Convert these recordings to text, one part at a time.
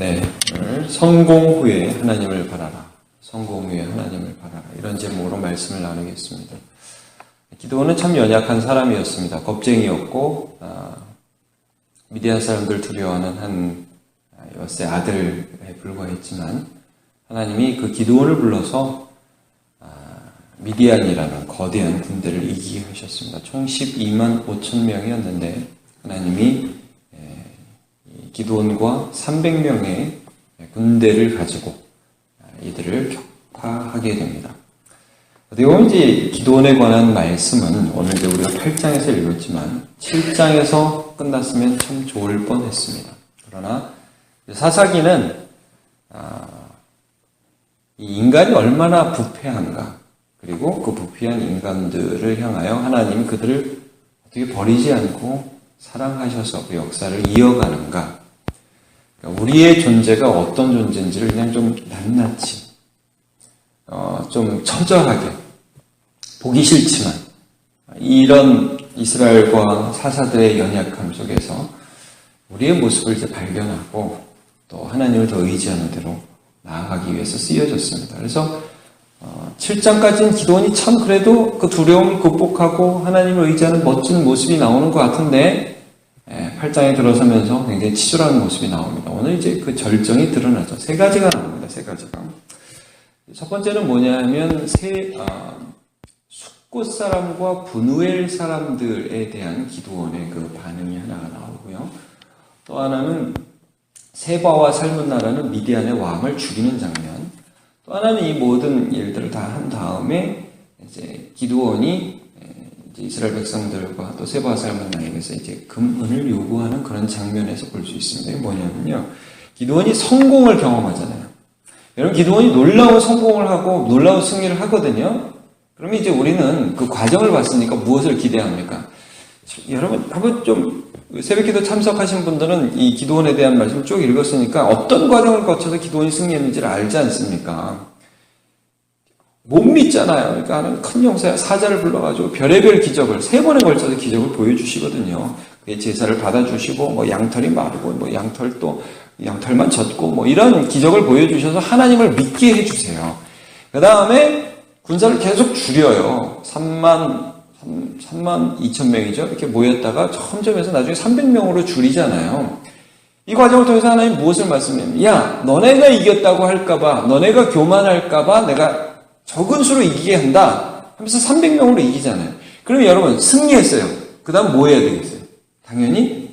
네, 오늘 성공 후에 하나님을 바라라. 성공 후에 하나님을 바라라. 이런 제목으로 말씀을 나누겠습니다. 기드온은 참 연약한 사람이었습니다. 겁쟁이였고 미디안 사람들 두려워하는 한 여세 아들에 불과했지만 하나님이 그 기드온을 불러서 미디안이라는 거대한 군대를 이기게 하셨습니다. 총 12만 5천 명이었는데 하나님이 기드온과 300명의 군대를 가지고 이들을 격파하게 됩니다. 어떻게 보면 이제 기드온에 관한 말씀은 오늘 이제 우리가 8장에서 읽었지만 7장에서 끝났으면 참 좋을 뻔했습니다. 그러나 사사기는 이 인간이 얼마나 부패한가, 그리고 그 부패한 인간들을 향하여 하나님이 그들을 어떻게 버리지 않고 사랑하셔서 그 역사를 이어가는가, 그러니까 우리의 존재가 어떤 존재인지를 그냥 좀 낱낱이 좀 처절하게 보기 싫지만 이런 이스라엘과 사사들의 연약함 속에서 우리의 모습을 이제 발견하고 또 하나님을 더 의지하는 대로 나아가기 위해서 쓰여졌습니다. 그래서 7장까지는 기드온이 참 그래도 그 두려움을 극복하고 하나님을 의지하는 멋진 모습이 나오는 것 같은데 8장에 들어서면서 굉장히 치졸한 모습이 나옵니다. 오늘 이제 그 절정이 드러나죠. 세 가지가 나옵니다. 세 가지가. 첫 번째는 뭐냐면 숫곳 사람과 브누엘 사람들에 대한 기드온의 그 반응이 하나가 나오고요. 또 하나는 세바와 살문나라는 미디안의 왕을 죽이는 장면. 또 하나는 이 모든 일들을 다 한 다음에 이제 기드온이 이제 이스라엘 백성들과 또 세바와 살문나에게서 이제 금은을 요구하는 그런 장면에서 볼 수 있습니다. 이게 뭐냐면요, 기드온이 성공을 경험하잖아요. 여러분, 기드온이 놀라운 성공을 하고 놀라운 승리를 하거든요. 그러면 이제 우리는 그 과정을 봤으니까 무엇을 기대합니까? 여러분, 한번 좀 새벽기도 참석하신 분들은 이 기드온에 대한 말씀을 쭉 읽었으니까 어떤 과정을 거쳐서 기드온이 승리했는지를 알지 않습니까? 못 믿잖아요. 그러니까 하는 큰 용사 사자를 불러가지고 별의별 기적을 3번에 걸쳐서 기적을 보여주시거든요. 제사를 받아주시고 뭐 양털이 마르고 뭐 양털만 젖고 뭐 이런 기적을 보여주셔서 하나님을 믿게 해주세요. 그 다음에 군사를 계속 줄여요. 3만 2천 명이죠. 이렇게 모였다가 점점 해서 나중에 300명으로 줄이잖아요. 이 과정을 통해서 하나님 무엇을 말씀해요? 야, 너네가 이겼다고 할까봐, 너네가 교만할까봐 내가 적은 수로 이기게 한다 하면서 300명으로 이기잖아요. 그러면 여러분 승리했어요. 그 다음 뭐 해야 되겠어요? 당연히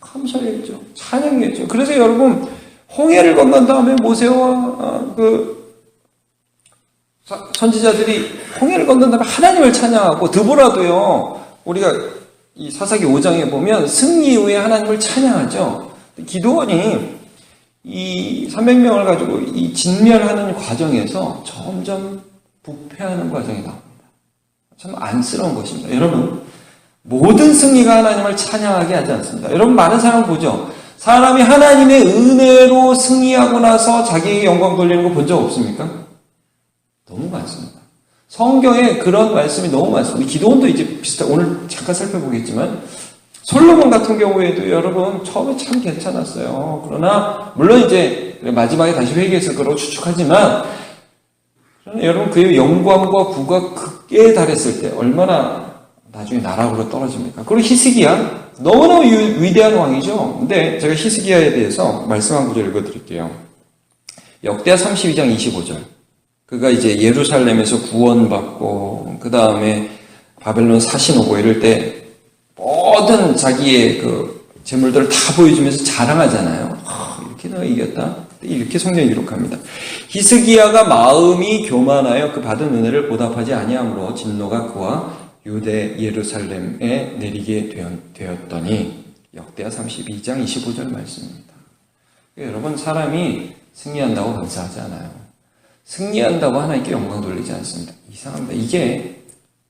감사했죠. 찬양했죠. 그래서 여러분 홍해를 건넌 다음에 모세와 선지자들이 홍해를 건넌 다음에 하나님을 찬양하고 드보라도요, 우리가 이 사사기 5장에 보면 승리 이후에 하나님을 찬양하죠. 기드온이 이 300명을 가지고 이 진멸하는 과정에서 점점 부패하는 과정이 나옵니다. 참 안쓰러운 것입니다. 여러분, 모든 승리가 하나님을 찬양하게 하지 않습니다. 여러분, 많은 사람 보죠? 사람이 하나님의 은혜로 승리하고 나서 자기에게 영광 돌리는 거 본 적 없습니까? 너무 많습니다. 성경에 그런 말씀이 너무 많습니다. 기드온도 이제 오늘 잠깐 살펴보겠지만 솔로몬 같은 경우에도 여러분 처음에 참 괜찮았어요. 그러나 물론 이제 마지막에 다시 회개해서 그러고 추측하지만, 그러나 여러분 그의 영광과 부가 극에 달했을 때 얼마나 나중에 나락으로 떨어집니까? 그리고 히스기야 너무너무 위대한 왕이죠. 근데 제가 히스기야에 대해서 말씀 한 구절 읽어드릴게요. 역대하 32장 25절. 그가 이제 예루살렘에서 구원받고 그 다음에 바벨론 사신 오고 이럴 때 모든 자기의 그 재물들을 다 보여주면서 자랑하잖아요. 이렇게 내가 이겼다. 이렇게 성경이 기록합니다. 히스기야가 마음이 교만하여 그 받은 은혜를 보답하지 아니함으로 진노가 그와 유대 예루살렘에 내리게 되었더니, 역대하 32장 25절 말씀입니다. 여러분, 사람이 승리한다고 감사하지 않아요. 승리한다고 하나님께 영광 돌리지 않습니다. 이상합니다. 이게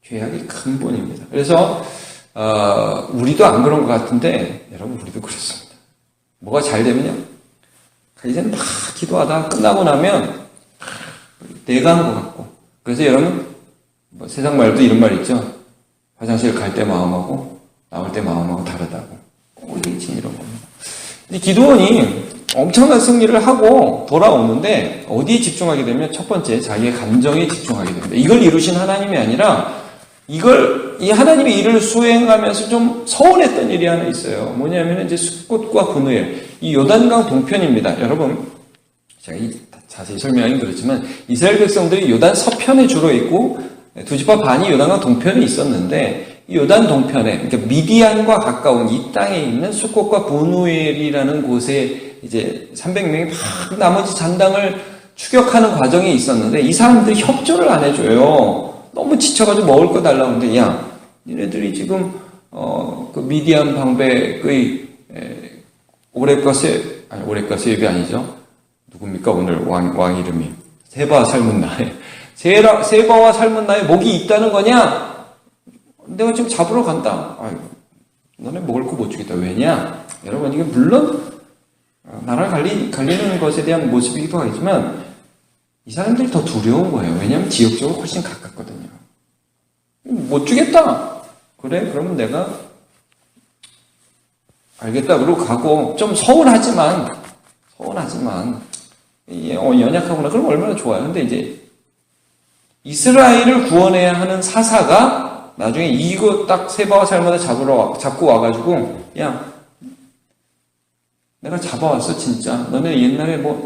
죄악의 근본입니다. 그래서 우리도 안 그런 것 같은데 여러분, 우리도 그렇습니다. 뭐가 잘 되면요, 이제는 막 기도하다 끝나고 나면 내가 한 것 같고, 그래서 여러분 뭐 세상 말도 이런 말 있죠. 화장실 갈 때 마음하고 나올 때 마음하고 다르다고. 꼭 이런 겁니다. 근데 기드온이 엄청난 승리를 하고 돌아오는데 어디에 집중하게 되면 첫 번째 자기의 감정에 집중하게 됩니다. 이걸 이루신 하나님이 아니라 이 하나님의 일을 수행하면서 좀 서운했던 일이 하나 있어요. 뭐냐면 이제 숫꽃과 분우엘, 이 요단강 동편입니다. 여러분, 제가 자세히 설명하긴 그렇지만 이스라엘 백성들이 요단 서편에 주로 있고 두 지파 반이 요단강 동편에 있었는데 이 요단 동편에, 그러니까 미디안과 가까운 이 땅에 있는 숫꽃과 분우엘이라는 곳에 이제 300명이 막 나머지 잔당을 추격하는 과정이 있었는데 이 사람들이 협조를 안 해줘요. 너무 지쳐가지고 먹을 거 달라고 하는데, 야, 니네들이 지금, 그 미디안 방백의, 오렙과 세입이 아니죠. 누굽니까? 오늘 왕 이름이. 세바와 살문나에. 세바와 살문나에 목이 있다는 거냐? 내가 지금 잡으러 간다. 아이고, 너네 먹을 거 못 주겠다. 왜냐? 여러분, 이게 물론, 나라를 갈리는 것에 대한 모습이기도 하지만, 이 사람들이 더 두려운 거예요. 왜냐하면 지역적으로 훨씬 가깝거든요. 못 주겠다. 그래? 그러면 내가 알겠다. 그러고 가고 좀 서운하지만 연약하구나. 그럼 얼마나 좋아요. 근데 이제 이스라엘을 구원해야 하는 사사가 나중에 이거 딱 세바와 살마다 잡고 와가지고, 야, 내가 잡아왔어, 진짜. 너네 옛날에 뭐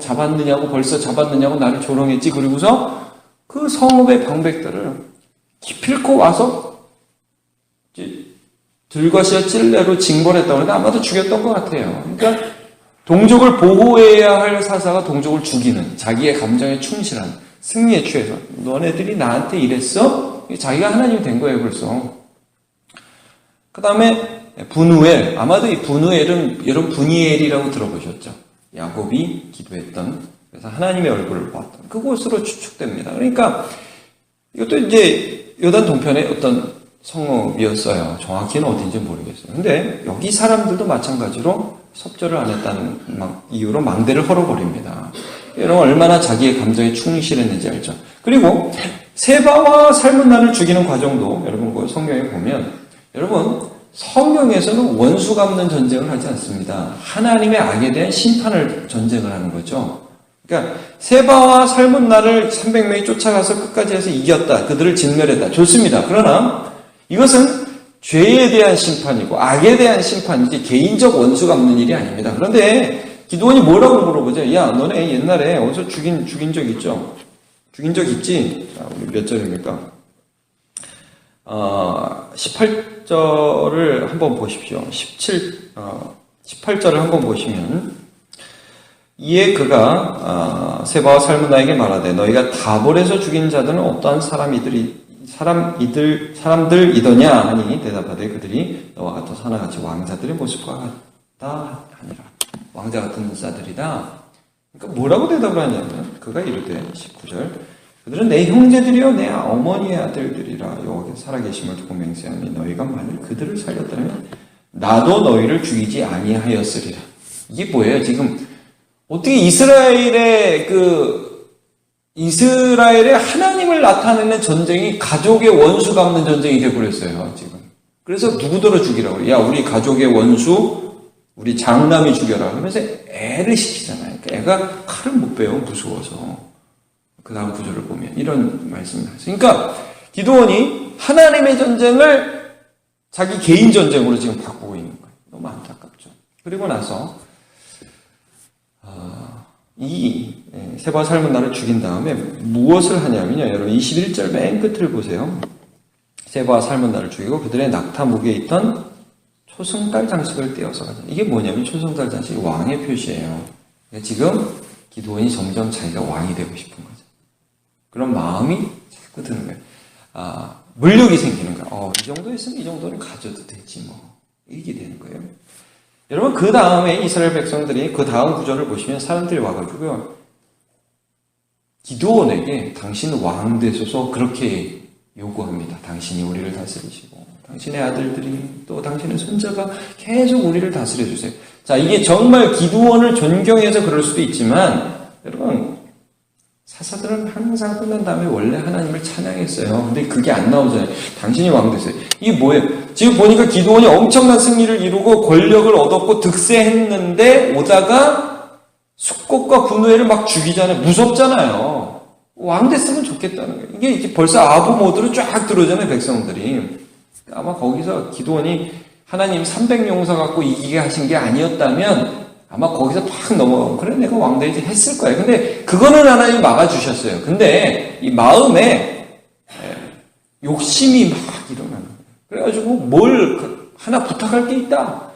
벌써 잡았느냐고 나를 조롱했지. 그리고서 그 성읍의 방백들을 기필코 와서 들과시와 찔레로 징벌했다고 하는데 아마도 죽였던 것 같아요. 그러니까 동족을 보호해야 할 사사가 동족을 죽이는, 자기의 감정에 충실한, 승리에 취해서 너네들이 나한테 이랬어? 자기가 하나님이 된 거예요, 벌써. 그 다음에 분우엘, 아마도 이 분우엘은 여러분 분이엘이라고 들어보셨죠? 야곱이 기도했던, 그래서 하나님의 얼굴을 보았던 그곳으로 추측됩니다. 그러니까 이것도 이제 요단 동편의 어떤 성읍이었어요. 정확히는 어딘지 모르겠어요. 근데 여기 사람들도 마찬가지로 섭절을 안 했다는 이유로 망대를 헐어버립니다. 여러분 얼마나 자기의 감정에 충실했는지 알죠? 그리고 세바와 살문나를 죽이는 과정도 여러분 그 성경에 보면, 여러분 성경에서는 원수 갚는 전쟁을 하지 않습니다. 하나님의 악에 대한 전쟁을 하는 거죠. 그러니까 세바와 살문나를 300명이 쫓아가서 끝까지 해서 이겼다. 그들을 진멸했다. 좋습니다. 그러나 이것은 죄에 대한 심판이고 악에 대한 심판이지 개인적 원수 갚는 일이 아닙니다. 그런데 기드온이 뭐라고 물어보죠? 야, 너네 옛날에 어디서 죽인 적 있죠? 죽인 적 있지? 자, 우리 몇 절입니까? 18절을 한번 보십시오. 18절을 한번 보시면, 이에 그가 세바와 살문나에게 말하되 너희가 다볼에서 죽인 자들은 어떠한 사람들이더냐 하니 대답하되 그들이 너와 같아서 하나같이 왕자들의 모습과 같다 하니라. 왕자 같은 자들이다. 그러니까 뭐라고 대답을 하냐면 그가 이르되 19절 그들은 내 형제들이요 내 어머니의 아들들이라 여호와께서 살아계심을 두고 맹세하니 너희가 만일 그들을 살렸다면 나도 너희를 죽이지 아니하였으리라. 이게 뭐예요? 지금 어떻게 이스라엘의 하나님을 나타내는 전쟁이 가족의 원수 갚는 전쟁이 되어버렸어요, 지금. 그래서 누구더러 죽이라고 그래요. 야, 우리 가족의 원수, 우리 장남이 죽여라. 그러면서 애를 시키잖아요. 그러니까 애가 칼을 못 빼요, 무서워서. 그 다음 구절을 보면 이런 말씀이 나왔어요. 그러니까 기드온이 하나님의 전쟁을 자기 개인 전쟁으로 지금 바꾸고 있는 거예요. 너무 안타깝죠. 그리고 나서 이 세바와 살문나를 죽인 다음에 무엇을 하냐면요. 여러분 21절 맨 끝을 보세요. 세바와 살문나를 죽이고 그들의 낙타 무게에 있던 초승달 장식을 떼어서 가자. 이게 뭐냐면 초승달 장식이 왕의 표시예요. 지금 기드온이 점점 자기가 왕이 되고 싶은 거죠. 그런 마음이 자꾸 드는 거예요. 물욕이 생기는 거예요. 이 정도 있으면 이 정도는 가져도 되지 뭐. 이게 되는 거예요. 여러분 그 다음에 이스라엘 백성들이 그 다음 구절을 보시면 사람들이 와가지고요. 기드온에게 당신 왕 되소서 그렇게 요구합니다. 당신이 우리를 다스리시고 당신의 아들들이 또 당신의 손자가 계속 우리를 다스려 주세요. 자, 이게 정말 기드온을 존경해서 그럴 수도 있지만 여러분 사사들은 항상 끝난 다음에 원래 하나님을 찬양했어요. 근데 그게 안 나오잖아요. 당신이 왕 되세요. 이게 뭐예요? 지금 보니까 기드온이 엄청난 승리를 이루고 권력을 얻었고 득세했는데 오다가 숙곡과 분노회를 막 죽이잖아요. 무섭잖아요. 왕 됐으면 좋겠다는 거예요. 이게 이제 벌써 아부 모드로 쫙 들어오잖아요, 백성들이. 아마 거기서 기드온이 하나님 300용사 갖고 이기게 하신 게 아니었다면 아마 거기서 팍 넘어가고, 그래, 내가 왕 되지 했을 거예요. 근데 그거는 하나님이 막아주셨어요. 근데 이 마음에 욕심이 막 일어나는 거예요. 그래가지고 뭘 하나 부탁할 게 있다.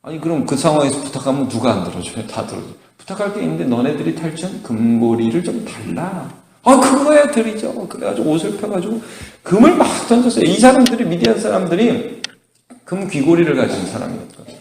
아니, 그럼 그 상황에서 부탁하면 누가 안 들어줘요? 다 들어줘요. 부탁할 게 있는데 너네들이 탈춘 금고리를 좀 달라. 아, 그거야 드리죠. 그래가지고 옷을 펴가지고 금을 막 던졌어요. 이 사람들이, 미디안 사람들이 금 귀고리를 가진 사람이었거든요.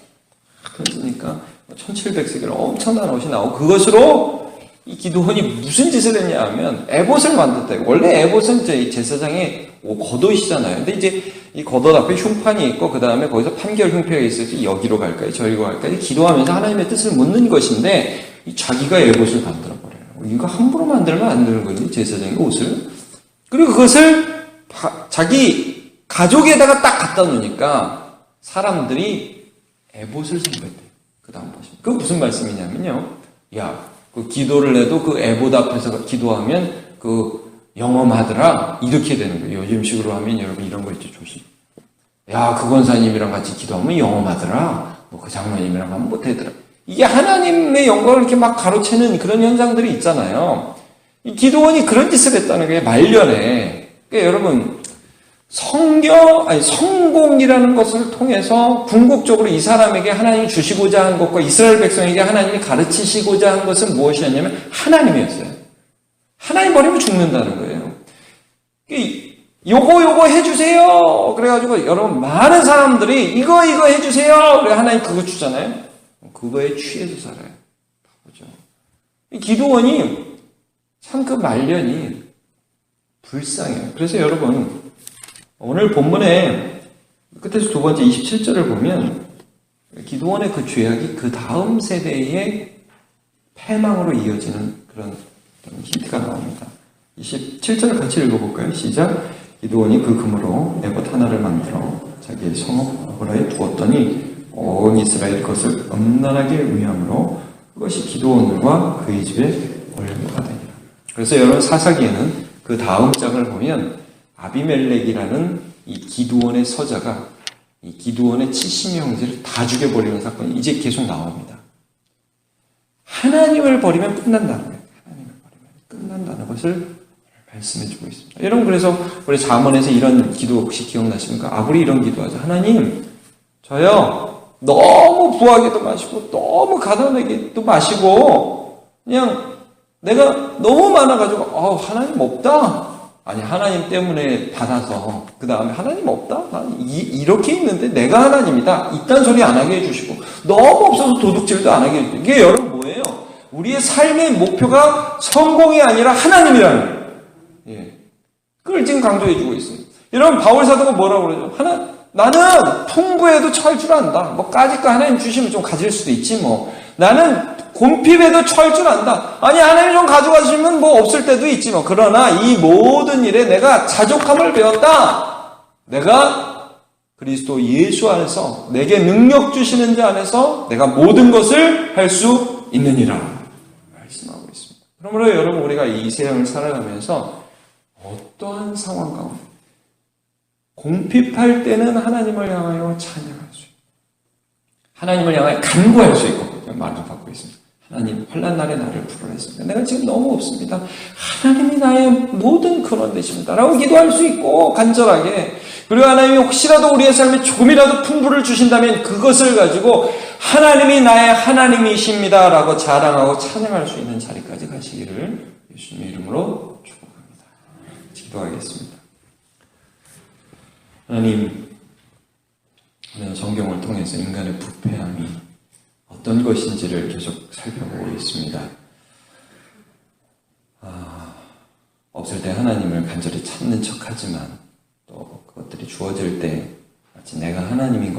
던지니까 1700세겔 엄청난 옷이 나오고, 그것으로 이 기드온이 무슨 짓을 했냐 하면 에봇을 만들었다. 원래 에봇은 제사장의 겉옷이잖아요. 근데 이제 이 겉옷 앞에 흉판이 있고, 그 다음에 거기서 판결 흉패가 있어서 여기로 갈까요? 저기로 갈까요? 기도하면서 하나님의 뜻을 묻는 것인데, 자기가 에봇을 만들어버려요. 이거 함부로 만들면 안 되는 거지, 제사장의 옷을. 그리고 그것을 자기 가족에다가 딱 갖다 놓으니까 사람들이 에봇을 선배했대요. 그 다음 보시면. 그건 무슨 말씀이냐면요. 야, 그 기도를 해도 그 에봇 앞에서 기도하면 영험하더라. 이렇게 되는 거예요. 요즘식으로 하면 여러분 이런 거 있죠, 조심. 야, 그 권사님이랑 같이 기도하면 영험하더라. 그 장로님이랑 하면 못하더라. 이게 하나님의 영광을 이렇게 막 가로채는 그런 현상들이 있잖아요. 이 기도원이 그런 짓을 했다는 게 말년에. 그러니까 여러분, 성공이라는 것을 통해서 궁극적으로 이 사람에게 하나님이 주시고자 한 것과 이스라엘 백성에게 하나님이 가르치시고자 한 것은 무엇이었냐면 하나님이었어요. 하나님 버리면 죽는다는 거예요. 요거 해주세요. 그래가지고 여러분, 많은 사람들이 이거 해주세요. 그래, 하나님 그거 주잖아요. 그거에 취해서 살아요. 바보죠. 이 기도원이 참 그 말년이 불쌍해요. 그래서 여러분, 오늘 본문에 끝에서 두 번째 27절을 보면 기드온의 그 죄악이 그 다음 세대의 패망으로 이어지는 그런 힌트가 나옵니다. 27절을 같이 읽어볼까요? 시작. 기드온이 그 금으로 에봇 하나를 만들어 자기의 성읍 오호라에 두었더니 온 이스라엘 것을 음란하게 위함으로 그것이 기드온과 그의 집에 올려가 되니라. 그래서 여러분, 사사기에는 그 다음 장을 보면 아비멜렉이라는 이 기드온의 서자가 이 기드온의 70 형제를 다 죽여버리는 사건이 이제 계속 나옵니다. 하나님을 버리면 끝난다는 거예요. 하나님을 버리면 끝난다는 것을 말씀해주고 있습니다. 여러분, 그래서 우리 잠언에서 이런 기도 혹시 기억나십니까? 아브리 이런 기도하죠. 하나님, 저요 너무 부하게도 마시고 너무 가난하게도 마시고 그냥 내가 너무 많아가지고 하나님 없다. 아니, 하나님 때문에 받아서 그 다음에 하나님 없다? 난 이렇게 있는데 내가 하나님이다. 이딴 소리 안 하게 해주시고 너무 없어서 도둑질도 안 하게 해주시고. 이게 여러분 뭐예요? 우리의 삶의 목표가 성공이 아니라 하나님이라는 거예요. 예. 그걸 지금 강조해주고 있습니다. 여러분, 바울사도가 뭐라고 그러죠? 나는 풍부해도 처할 줄 안다. 뭐 까짓 거 하나님 주시면 좀 가질 수도 있지 뭐. 나는 곰핍에도 처할 줄 안다. 아니, 하나님이 좀 가져가시면 뭐 없을 때도 있지 뭐. 그러나 이 모든 일에 내가 자족함을 배웠다. 내가 그리스도 예수 안에서 내게 능력 주시는 자 안에서 내가 모든 것을 할 수 있느니라 말씀하고 있습니다. 그러므로 여러분, 우리가 이 세상을 살아가면서 어떠한 상황 가운데 공핍할 때는 하나님을 향하여 찬양할 수 있고 하나님을 향하여 간구할 수 있고 말을 받고 있습니다. 하나님, 환난 날에 나를 풀어냈습니다. 내가 지금 너무 없습니다. 하나님이 나의 모든 근원 되십니다. 라고 기도할 수 있고 간절하게. 그리고 하나님이 혹시라도 우리의 삶에 조금이라도 풍부를 주신다면 그것을 가지고 하나님이 나의 하나님이십니다. 라고 자랑하고 찬양할 수 있는 자리까지 가시기를 예수님의 이름으로 축복합니다. 기도하겠습니다. 하나님, 오늘 성경을 통해서 인간의 부패함이 어떤 것인지를 계속 살펴보고 있습니다. 없을 때 하나님을 간절히 찾는 척하지만 또 그것들이 주어질 때 마치 내가 하나님인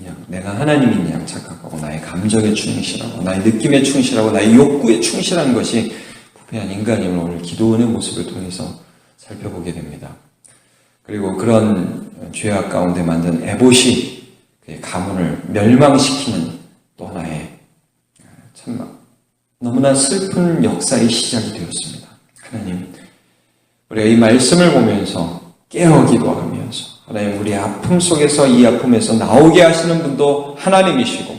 양, 내가 하나님인 양 착각하고 나의 감정에 충실하고 나의 느낌에 충실하고 나의 욕구에 충실한 것이 부패한 인간임을 오늘 기도원의 모습을 통해서 살펴보게 됩니다. 그리고 그런 죄악 가운데 만든 에봇이 그의 가문을 멸망시키는 또 하나의 참 너무나 슬픈 역사의 시작이 되었습니다. 하나님, 우리가 이 말씀을 보면서 깨어 기도하면서 하나님, 우리 아픔 속에서 이 아픔에서 나오게 하시는 분도 하나님이시고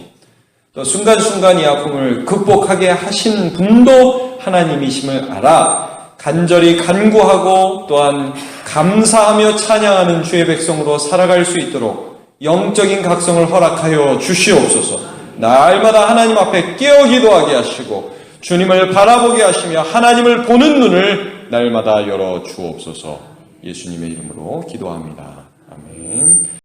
또 순간순간 이 아픔을 극복하게 하신 분도 하나님이심을 알아 간절히 간구하고 또한 감사하며 찬양하는 주의 백성으로 살아갈 수 있도록 영적인 각성을 허락하여 주시옵소서. 날마다 하나님 앞에 깨어 기도하게 하시고 주님을 바라보게 하시며 하나님을 보는 눈을 날마다 열어 주옵소서. 예수님의 이름으로 기도합니다. 아멘.